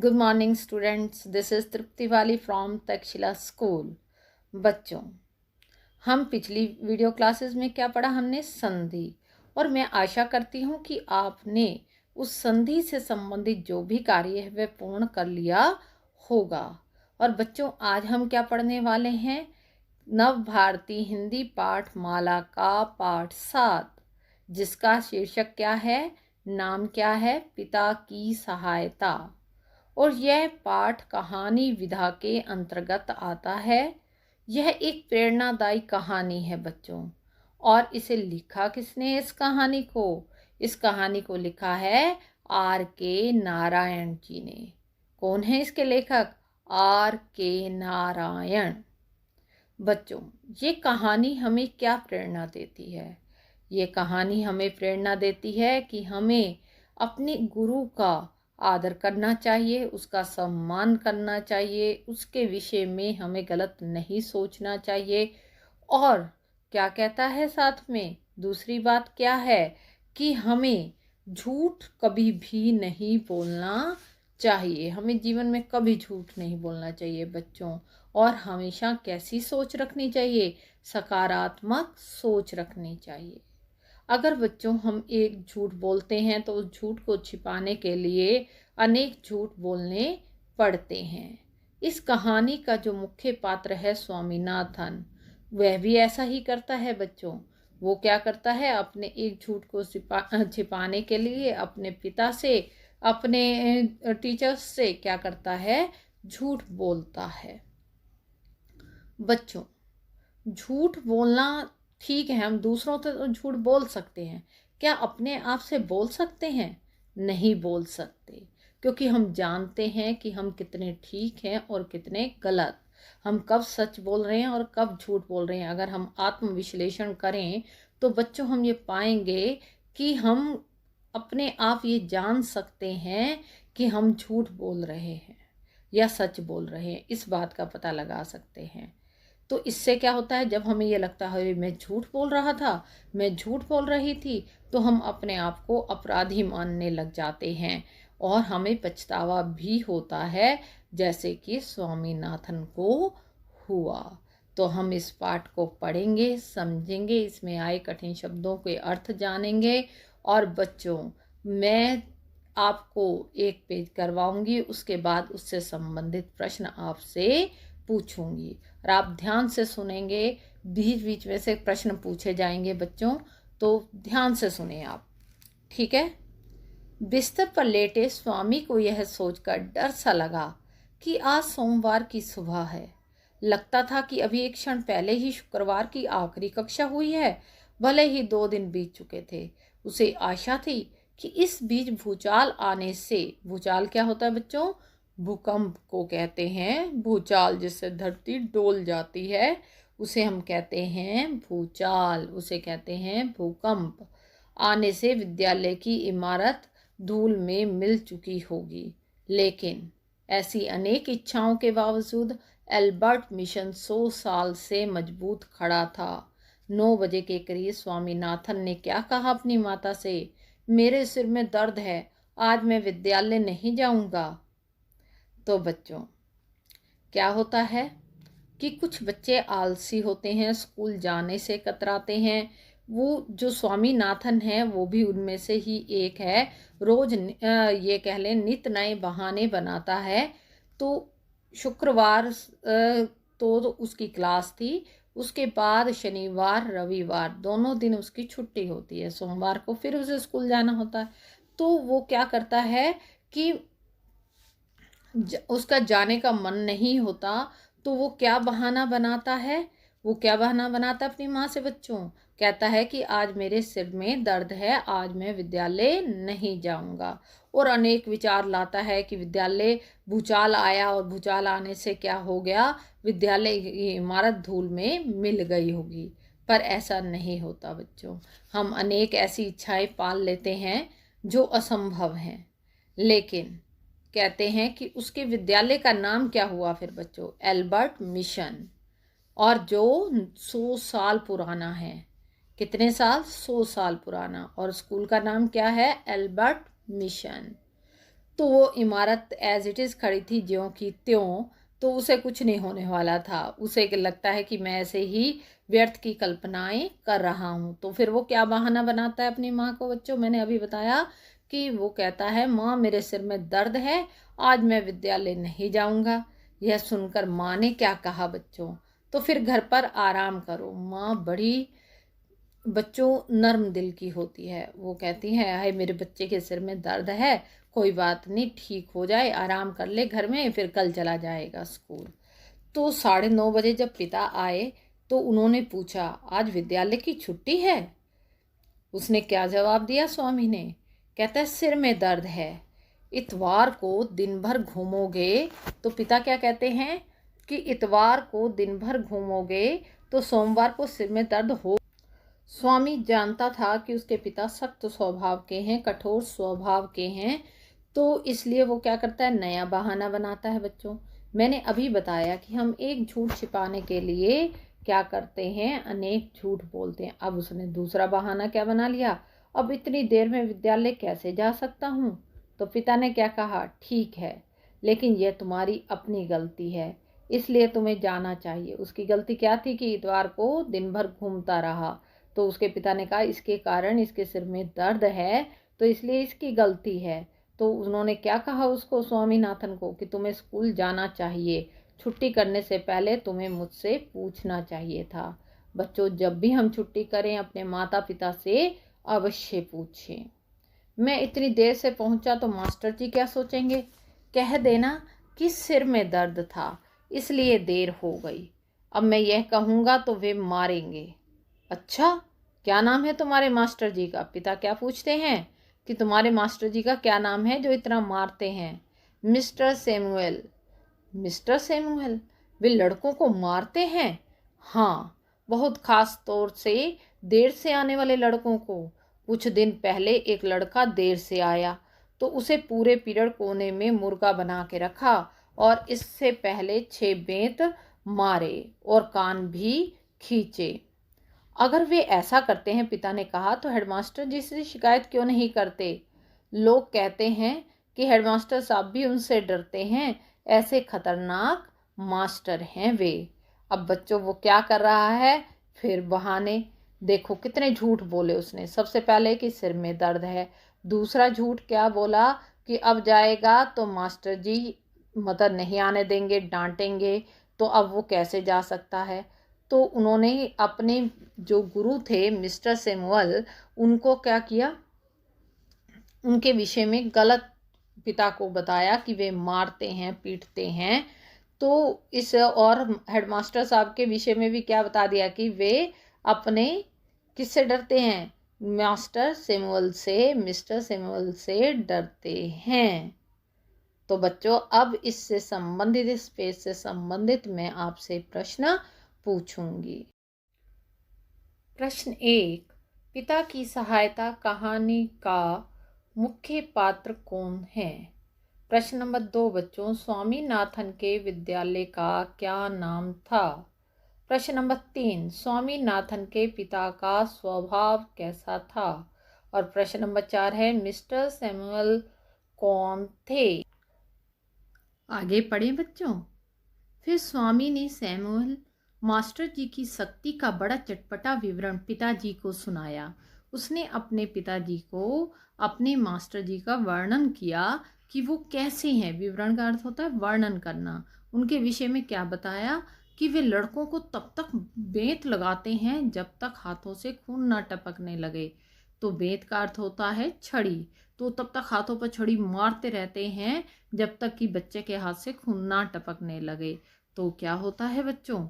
Good morning students, this is Tripti Wali from Takshashila school. बच्चों, हम पिछली वीडियो क्लासेस में क्या पढ़ा? हमने संधि। और मैं आशा करती हूँ कि आपने उस संधि से संबंधित जो भी कार्य है वह पूर्ण कर लिया होगा। और बच्चों, आज हम क्या पढ़ने वाले हैं? नव भारती हिंदी पाठमाला का पाठ 7, जिसका शीर्षक क्या है? नाम क्या है? पिता की सहायता। और यह पाठ कहानी विधा के अंतर्गत आता है। यह एक प्रेरणादायी कहानी है बच्चों। और इसे लिखा किसने? इस कहानी को लिखा है R.K. नारायण जी ने। कौन है इसके लेखक? R.K. नारायण। बच्चों, ये कहानी हमें क्या प्रेरणा देती है? ये कहानी हमें प्रेरणा देती है कि हमें अपने गुरु का आदर करना चाहिए, उसका सम्मान करना चाहिए, उसके विषय में हमें गलत नहीं सोचना चाहिए। और क्या कहता है साथ में? दूसरी बात क्या है कि हमें झूठ कभी भी नहीं बोलना चाहिए। हमें जीवन में कभी झूठ नहीं बोलना चाहिए बच्चों। और हमेशा कैसी सोच रखनी चाहिए? सकारात्मक सोच रखनी चाहिए। अगर बच्चों हम एक झूठ बोलते हैं तो उस झूठ को छिपाने के लिए अनेक झूठ बोलने पड़ते हैं। इस कहानी का जो मुख्य पात्र है स्वामीनाथन, वह भी ऐसा ही करता है बच्चों। वो क्या करता है? अपने एक झूठ को छिपाने के लिए अपने पिता से, अपने टीचर्स से क्या करता है? झूठ बोलता है। बच्चों, झूठ बोलना ठीक है, हम दूसरों से तो झूठ बोल सकते हैं, क्या अपने आप से बोल सकते हैं? नहीं बोल सकते, क्योंकि हम जानते हैं कि हम कितने ठीक हैं और कितने गलत। हम कब सच बोल रहे हैं और कब झूठ बोल रहे हैं। अगर हम आत्मविश्लेषण करें तो बच्चों हम ये पाएंगे कि हम अपने आप ये जान सकते हैं कि हम झूठ बोल रहे हैं या सच बोल रहे हैं। इस बात का पता लगा सकते हैं। तो इससे क्या होता है? जब हमें ये लगता है मैं झूठ बोल रहा था, मैं झूठ बोल रही थी, तो हम अपने आप को अपराधी मानने लग जाते हैं और हमें पछतावा भी होता है, जैसे कि स्वामीनाथन को हुआ। तो हम इस पाठ को पढ़ेंगे, समझेंगे, इसमें आए कठिन शब्दों के अर्थ जानेंगे। और बच्चों, मैं आपको एक पेज करवाऊंगी, उसके बाद उससे संबंधित प्रश्न आपसे पूछूंगी और आप ध्यान से सुनेंगे। बीच बीच में से प्रश्न पूछे जाएंगे बच्चों, तो ध्यान से सुने आप, ठीक है? बिस्तर पर लेटे स्वामी को यह सोचकर डर सा लगा कि आज सोमवार की सुबह है। लगता था कि अभी एक क्षण पहले ही शुक्रवार की आखिरी कक्षा हुई है। भले ही 2 दिन बीत चुके थे। उसे आशा थी कि इस बीच भूचाल आने से, भूचाल क्या होता है बच्चों? भूकंप को कहते हैं। भूचाल, जिससे धरती डोल जाती है, उसे हम कहते हैं भूचाल, उसे कहते हैं भूकंप। आने से विद्यालय की इमारत धूल में मिल चुकी होगी। लेकिन ऐसी अनेक इच्छाओं के बावजूद एल्बर्ट मिशन 100 साल से मजबूत खड़ा था। 9 बजे के करीब स्वामीनाथन ने क्या कहा अपनी माता से? मेरे सिर में दर्द है, आज मैं विद्यालय नहीं जाऊंगा। तो बच्चों, क्या होता है कि कुछ बच्चे आलसी होते हैं, स्कूल जाने से कतराते हैं। वो जो स्वामीनाथन है वो भी उनमें से ही एक है। रोज ये कह लें नित नए बहाने बनाता है। तो शुक्रवार तो उसकी क्लास थी, उसके बाद शनिवार रविवार दोनों दिन उसकी छुट्टी होती है। सोमवार को फिर उसे स्कूल जाना होता है। तो वो क्या करता है कि उसका जाने का मन नहीं होता, तो वो क्या बहाना बनाता है? वो क्या बहाना बनाता है अपनी माँ से बच्चों? कहता है कि आज मेरे सिर में दर्द है, आज मैं विद्यालय नहीं जाऊंगा। और अनेक विचार लाता है कि विद्यालय, भूचाल आया और भूचाल आने से क्या हो गया? विद्यालय की इमारत धूल में मिल गई होगी। पर ऐसा नहीं होता बच्चों। हम अनेक ऐसी इच्छाएं पाल लेते हैं जो असंभव हैं। लेकिन कहते हैं कि उसके विद्यालय का नाम क्या हुआ फिर बच्चों? Albert mission. और जो 100 साल पुराना है। कितने साल? 100 साल पुराना। और स्कूल का नाम क्या है? Albert mission. तो वो इमारत एज इट इज़ खड़ी थी, ज्यों की त्यों। तो उसे कुछ नहीं होने वाला था। उसे लगता है कि मैं ऐसे ही व्यर्थ की कल्पनाएं कर रहा हूँ। तो फिर वो क्या बहाना बनाता है अपनी माँ को बच्चों, मैंने अभी बताया कि वो कहता है माँ मेरे सिर में दर्द है, आज मैं विद्यालय नहीं जाऊँगा। यह सुनकर माँ ने क्या कहा बच्चों, तो फिर घर पर आराम करो। माँ बड़ी बच्चों नर्म दिल की होती है। वो कहती है हाय मेरे बच्चे के सिर में दर्द है, कोई बात नहीं, ठीक हो जाए, आराम कर ले घर में, फिर कल चला जाएगा स्कूल। तो 9:30 बजे जब पिता आए तो उन्होंने पूछा आज विद्यालय की छुट्टी है। उसने क्या जवाब दिया स्वामी ने, कहता है सिर में दर्द है, इतवार को दिन भर घूमोगे। तो पिता क्या कहते हैं कि इतवार को दिन भर घूमोगे तो सोमवार को सिर में दर्द हो। स्वामी जानता था कि उसके पिता सख्त स्वभाव के हैं, कठोर स्वभाव के हैं, तो इसलिए वो क्या करता है, नया बहाना बनाता है बच्चों। मैंने अभी बताया कि हम एक झूठ छिपाने के लिए क्या करते हैं, अनेक झूठ बोलते हैं। अब उसने दूसरा बहाना क्या बना लिया, अब इतनी देर में विद्यालय कैसे जा सकता हूँ। तो पिता ने क्या कहा, ठीक है लेकिन यह तुम्हारी अपनी गलती है, इसलिए तुम्हें जाना चाहिए। उसकी गलती क्या थी कि इतवार को दिन भर घूमता रहा। तो उसके पिता ने कहा इसके कारण इसके सिर में दर्द है, तो इसलिए इसकी गलती है। तो उन्होंने क्या कहा उसको, स्वामीनाथन को, कि तुम्हें स्कूल जाना चाहिए, छुट्टी करने से पहले तुम्हें मुझसे पूछना चाहिए था। बच्चों जब भी हम छुट्टी करें अपने माता पिता से अवश्य पूछें। मैं इतनी देर से पहुंचा तो मास्टर जी क्या सोचेंगे, कह देना कि सिर में दर्द था इसलिए देर हो गई। अब मैं यह कहूँगा तो वे मारेंगे। अच्छा क्या नाम है तुम्हारे मास्टर जी का, पिता क्या पूछते हैं कि तुम्हारे मास्टर जी का क्या नाम है जो इतना मारते हैं। Mister Samuel. मिस्टर सैमुअल, वे लड़कों को मारते हैं। हाँ, बहुत खास तौर से देर से आने वाले लड़कों को। कुछ दिन पहले एक लड़का देर से आया तो उसे पूरे पीरियड कोने में मुर्गा बना के रखा और इससे पहले 6 बेंत मारे और कान भी खींचे। अगर वे ऐसा करते हैं, पिता ने कहा, तो हेडमास्टर जी से शिकायत क्यों नहीं करते। लोग कहते हैं कि हेडमास्टर साहब भी उनसे डरते हैं, ऐसे खतरनाक मास्टर हैं वे। अब बच्चों वो क्या कर रहा है, फिर बहाने। देखो कितने झूठ बोले उसने। सबसे पहले कि सिर में दर्द है, दूसरा झूठ क्या बोला कि अब जाएगा तो मास्टर जी मदद नहीं आने देंगे, डांटेंगे, तो अब वो कैसे जा सकता है। तो उन्होंने अपने जो गुरु थे मिस्टर सैमुअल, उनको क्या किया, उनके विषय में गलत पिता को बताया कि वे मारते हैं, पीटते हैं। तो इस और हेडमास्टर साहब के विषय में भी क्या बता दिया कि वे अपने किससे डरते हैं, मास्टर सैमुअल से, मिस्टर सैमुअल से डरते हैं। तो बच्चों अब इससे संबंधित, इस पेज से संबंधित मैं आपसे प्रश्न पूछूंगी। प्रश्न 1, पिता की सहायता कहानी का मुख्य पात्र कौन है। प्रश्न नंबर 2 बच्चों, स्वामीनाथन के विद्यालय का क्या नाम था। प्रश्न नंबर 3, स्वामीनाथन के पिता का स्वभाव कैसा था। और प्रश्न नंबर 4 है मिस्टर सैमुअल कौन थे। आगे पढ़ें बच्चों। फिर स्वामी ने सैमुअल मास्टर जी की शक्ति का बड़ा चटपटा विवरण पिताजी को सुनाया। उसने अपने पिताजी को अपने मास्टर जी का वर्णन किया कि वो कैसे हैं। विवरण का अर्थ होता है वर्णन करना। उनके विषय में क्या बताया कि वे लड़कों को तब तक बेंत लगाते हैं जब तक हाथों से खून ना टपकने लगे। तो बेंत का अर्थ होता है छड़ी। तो तब तक हाथों पर छड़ी मारते रहते हैं जब तक कि बच्चे के हाथ से खून ना टपकने लगे। तो क्या होता है बच्चों,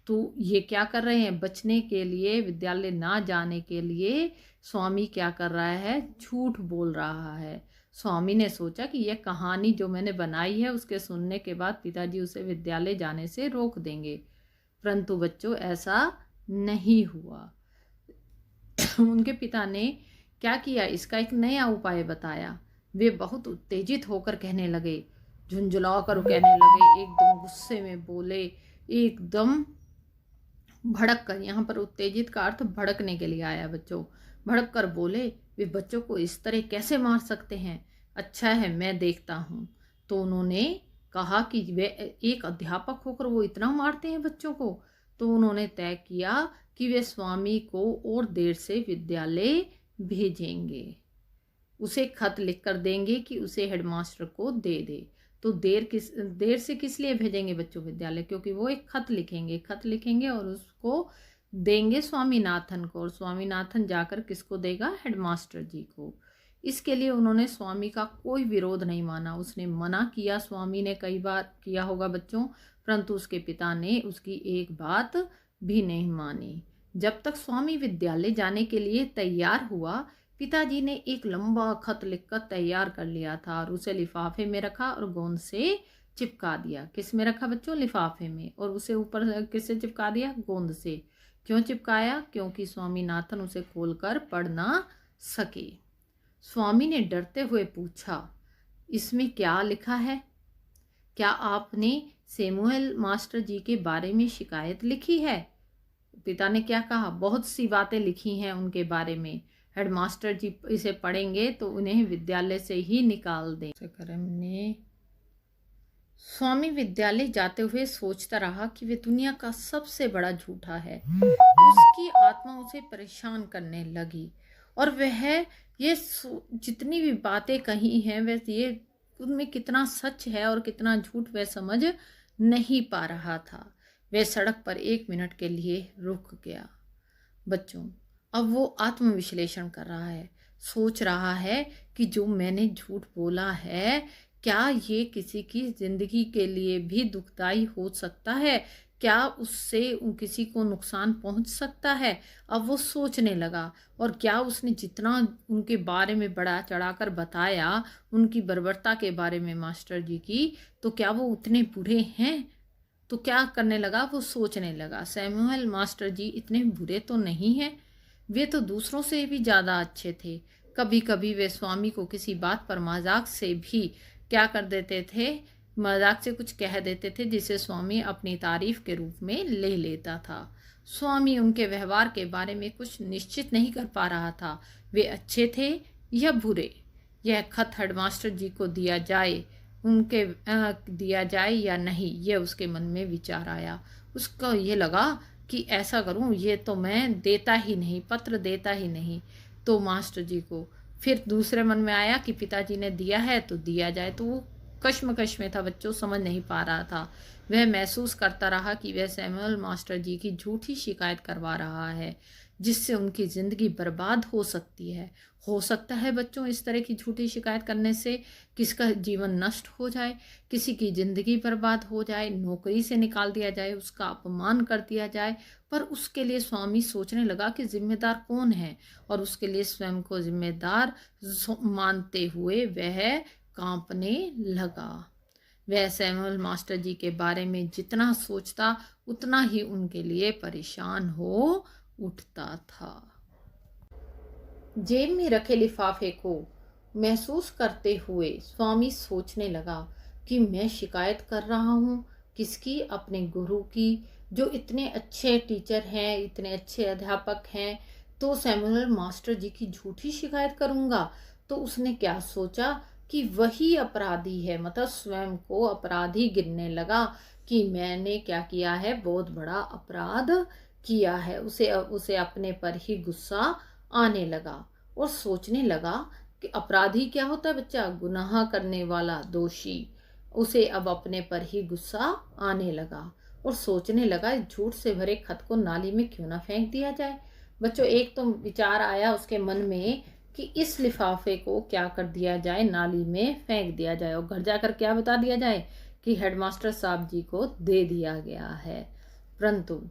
तो ये क्या कर रहे हैं, बचने के लिए, विद्यालय ना जाने के लिए स्वामी क्या कर रहा है, झूठ बोल रहा है। स्वामी ने सोचा कि यह कहानी जो मैंने बनाई है उसके सुनने के बाद पिताजी उसे विद्यालय जाने से रोक देंगे, परंतु बच्चों ऐसा नहीं हुआ। उनके पिता ने क्या किया, इसका एक नया उपाय बताया। वे बहुत उत्तेजित होकर कहने लगे, झुंझुला कर कहने लगे, एकदम गुस्से में बोले, एकदम भड़क कर। यहाँ पर उत्तेजित का अर्थ भड़कने के लिए आया बच्चों। भड़क कर बोले, वे बच्चों को इस तरह कैसे मार सकते हैं। अच्छा है, मैं देखता हूँ। तो उन्होंने कहा कि वे एक अध्यापक होकर वो इतना मारते हैं बच्चों को। तो उन्होंने तय किया कि वे स्वामी को और देर से विद्यालय भेजेंगे, उसे खत लिख कर देंगे कि उसे हेडमास्टर को दे दे। तो देर से किस लिए भेजेंगे बच्चों विद्यालय, क्योंकि वो एक खत लिखेंगे और उसको देंगे स्वामीनाथन को, और स्वामीनाथन जाकर किसको देगा, हेडमास्टर जी को। इसके लिए उन्होंने स्वामी का कोई विरोध नहीं माना। उसने मना किया, स्वामी ने कई बार किया होगा बच्चों, परंतु उसके पिता ने उसकी एक बात भी नहीं मानी। जब तक स्वामी विद्यालय जाने के लिए तैयार हुआ, पिताजी ने एक लंबा खत लिखकर तैयार कर लिया था और उसे लिफाफे में रखा और गोंद से चिपका दिया। किस में रखा बच्चों, लिफाफे में, और उसे ऊपर किससे चिपका दिया, गोंद से। क्यों चिपकाया, क्योंकि स्वामीनाथन उसे खोलकर पढ़ ना सके। स्वामी ने डरते हुए पूछा, इसमें क्या लिखा है? क्या आपने सैमुअल मास्टर जी के बारे में शिकायत लिखी है? पिता ने क्या कहा, बहुत सी बातें लिखी हैं उनके बारे में। हेडमास्टर जी इसे पढ़ेंगे तो उन्हें विद्यालय से ही निकाल दें। स्वामी विद्यालय जाते हुए सोचता रहा कि वे दुनिया का सबसे बड़ा झूठा है। उसकी आत्मा उसे परेशान करने लगी और वह ये जितनी भी बातें कही हैं वह ये उनमें कितना सच है और कितना झूठ वह समझ नहीं पा रहा था। वह सड़क पर 1 मिनट के लिए रुक गया। बच्चों, अब वो आत्मविश्लेषण कर रहा है, सोच रहा है कि जो मैंने झूठ बोला है, क्या ये किसी की जिंदगी के लिए भी दुखदाई हो सकता है? क्या उससे किसी को नुकसान पहुंच सकता है? अब वो सोचने लगा, और क्या उसने जितना उनके बारे में बढ़ा चढ़ाकर बताया, उनकी बर्बरता के बारे में मास्टर जी की, तो क्या वो उतने बुरे हैं? तो क्या करने लगा, वो सोचने लगा, सैमुअल मास्टर जी इतने बुरे तो नहीं हैं, वे तो दूसरों से भी ज़्यादा अच्छे थे। कभी कभी वे स्वामी को किसी बात पर मजाक से भी क्या कर देते थे, मजाक से कुछ कह देते थे जिसे स्वामी अपनी तारीफ के रूप में ले लेता था। स्वामी उनके व्यवहार के बारे में कुछ निश्चित नहीं कर पा रहा था, वे अच्छे थे या बुरे। यह खत हेडमास्टर जी को दिया जाए दिया जाए या नहीं, यह उसके मन में विचार आया। उसको ये लगा कि ऐसा करूं, ये तो मैं देता ही नहीं, पत्र देता ही नहीं तो मास्टर जी को। फिर दूसरे मन में आया कि पिताजी ने दिया है तो दिया जाए। तो वो कश्मकश में था बच्चों, समझ नहीं पा रहा था। वह महसूस करता रहा कि वह सैमुअल मास्टर जी की झूठी शिकायत करवा रहा है, जिससे उनकी ज़िंदगी बर्बाद हो सकती है। हो सकता है बच्चों, इस तरह की झूठी शिकायत करने से किसका जीवन नष्ट हो जाए, किसी की ज़िंदगी बर्बाद हो जाए, नौकरी से निकाल दिया जाए, उसका अपमान कर दिया जाए। पर उसके लिए स्वामी सोचने लगा कि जिम्मेदार कौन है, और उसके लिए स्वयं को जिम्मेदार मानते हुए वह कांपने लगा। वह सैमुअल मास्टर जी के बारे में जितना सोचता उतना ही उनके लिए परेशान हो उठता था। जेब में रखे लिफाफे को महसूस करते हुए स्वामी सोचने लगा कि मैं शिकायत कर रहा हूँ किसकी, अपने गुरु की, जो इतने अच्छे टीचर हैं, इतने अच्छे अध्यापक हैं। तो सैमुअल मास्टर जी की झूठी शिकायत करूँगा। तो उसने क्या सोचा कि वही अपराधी है, मतलब स्वयं को अपराधी गिनने लगा कि मैंने क्या किया है, बहुत बड़ा अपराध किया है। उसे अपने पर ही गुस्सा आने लगा और सोचने लगा कि अपराधी क्या होता है बच्चा, गुनाह करने वाला, दोषी। उसे अब अपने पर ही गुस्सा आने लगा और सोचने लगा, झूठ से भरे खत को नाली में क्यों ना फेंक दिया जाए। बच्चों, एक तो विचार आया उसके मन में कि इस लिफाफे को क्या कर दिया जाए, नाली में फेंक दिया जाए, और घर जाकर क्या बता दिया जाए कि हेडमास्टर साहब जी को दे दिया गया है। परंतु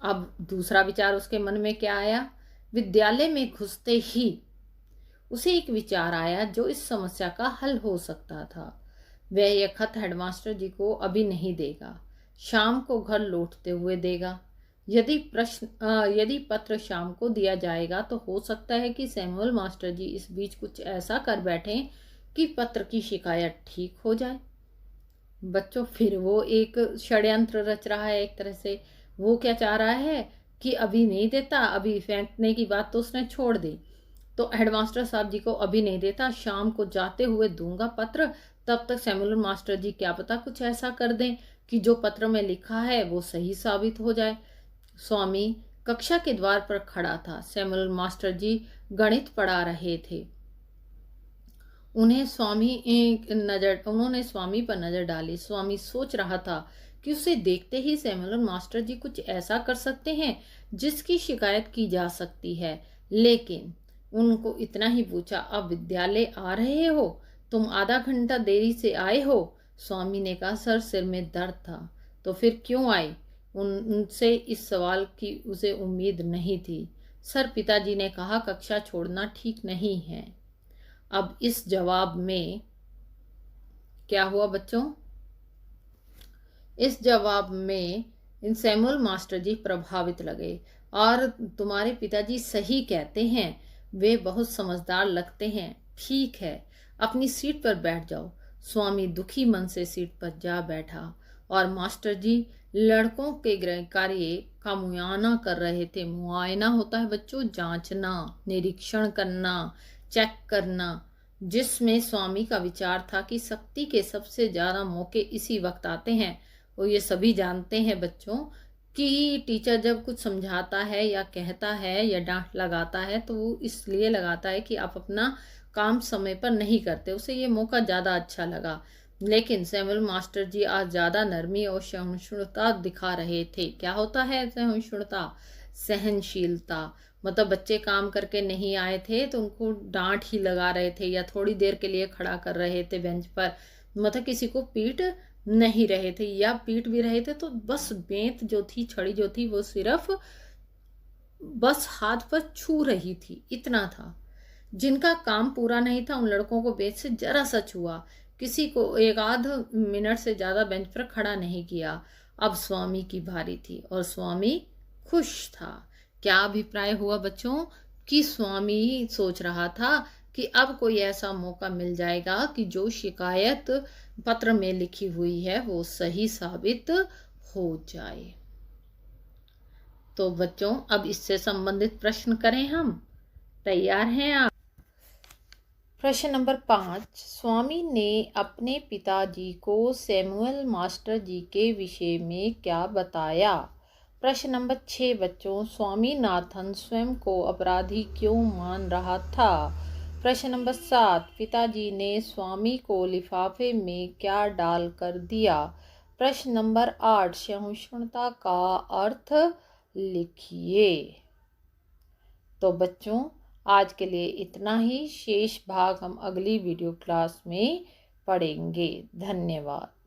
अब दूसरा विचार उसके मन में क्या आया, विद्यालय में घुसते ही उसे एक विचार आया जो इस समस्या का हल हो सकता था। वह यह खत हेडमास्टर जी को अभी नहीं देगा, शाम को घर लौटते हुए देगा। यदि पत्र शाम को दिया जाएगा तो हो सकता है कि सैमुअल मास्टर जी इस बीच कुछ ऐसा कर बैठें कि पत्र की शिकायत ठीक हो जाए। बच्चों, फिर वो एक षड्यंत्र रच रहा है एक तरह से। वो क्या चाह रहा है कि अभी नहीं देता, अभी फेंकने की बात तो उसने छोड़ दी, तो हेडमास्टर साहब जी को अभी नहीं देता, शाम को जाते हुए दूंगा पत्र। तब तक सैमुअल मास्टर जी क्या पता कुछ ऐसा कर दें कि जो पत्र में लिखा है वो सही साबित हो जाए। स्वामी कक्षा के द्वार पर खड़ा था। सैमुअल मास्टर जी गणित पढ़ा रहे थे। उन्होंने स्वामी पर नजर डाली। स्वामी सोच रहा था कि उसे देखते ही सैमुअल मास्टर जी कुछ ऐसा कर सकते हैं जिसकी शिकायत की जा सकती है। लेकिन उनको इतना ही पूछा, अब विद्यालय आ रहे हो? तुम आधा घंटा देरी से आए हो। स्वामी ने कहा, सर सिर में दर्द था। तो फिर क्यों आए? उनसे इस सवाल की उसे उम्मीद नहीं थी। सर, पिताजी ने कहा कक्षा छोड़ना ठीक नहीं है। अब इस जवाब में क्या हुआ बच्चों? इस जवाब में इन सैमुअल मास्टर जी प्रभावित लगे। और तुम्हारे पिताजी सही कहते हैं, वे बहुत समझदार लगते हैं। ठीक है, अपनी सीट पर बैठ जाओ। स्वामी दुखी मन से सीट पर जा बैठा और मास्टर जी लड़कों के गृह कार्य का मुआयना कर रहे थे। मुआयना होता है बच्चों जांचना, निरीक्षण करना, चेक करना, जिसमें स्वामी का विचार था कि शक्ति के सबसे ज्यादा मौके इसी वक्त आते हैं। वो ये सभी जानते हैं बच्चों कि टीचर जब कुछ समझाता है या कहता है या डांट लगाता है तो वो इसलिए लगाता है कि आप अपना काम समय पर नहीं करते, उसे ये मौका ज़्यादा अच्छा लगा। लेकिन सैमुअल मास्टर जी आज ज़्यादा नरमी और सहिष्णुता दिखा रहे थे। क्या होता है सहिष्णुता? सहनशीलता। मतलब बच्चे काम करके नहीं आए थे तो उनको डांट ही लगा रहे थे या थोड़ी देर के लिए खड़ा कर रहे थे बेंच पर। मतलब किसी को पीट नहीं रहे थे, या पीट भी रहे थे तो बस बेंत जो थी, छड़ी जो थी, वो सिर्फ बस हाथ पर छू रही थी, इतना था। जिनका काम पूरा नहीं था उन लड़कों को बेंच से जरा सा छुआ, किसी को एक आध मिनट से ज्यादा बेंच पर खड़ा नहीं किया। अब स्वामी की बारी थी और स्वामी खुश था। क्या अभिप्राय हुआ बच्चों? कि स्वामी सोच रहा था कि अब कोई ऐसा मौका मिल जाएगा कि जो शिकायत पत्र में लिखी हुई है वो सही साबित हो जाए। तो बच्चों अब इससे संबंधित प्रश्न करें हम। तैयार हैं आप? प्रश्न नंबर 5, स्वामी ने अपने पिताजी को सैमुअल मास्टर जी के विषय में क्या बताया? प्रश्न नंबर 6 बच्चों, स्वामीनाथन स्वयं को अपराधी क्यों मान रहा था? प्रश्न नंबर 7, पिताजी ने स्वामी को लिफाफे में क्या डाल कर दिया? प्रश्न नंबर 8, सहिष्णुता का अर्थ लिखिए। तो बच्चों आज के लिए इतना ही। शेष भाग हम अगली वीडियो क्लास में पढ़ेंगे। धन्यवाद।